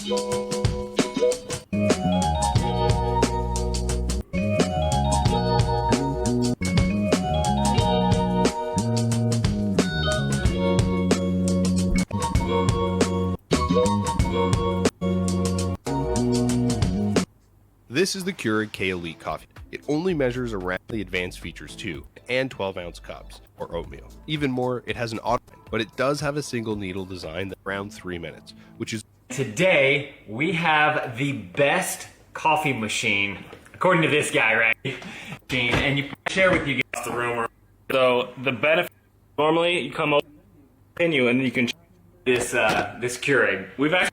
This is the Keurig K Elite coffee. It only measures around the advanced features too, and 12-ounce cups, or oatmeal. Even more, it has an auto, but it does have a single needle design that's around 3 minutes, which is... Today, we have the best coffee machine, according to this guy, right? And you share with you guys the rumor. So the benefit, normally you come over, and you can this Keurig. We've actually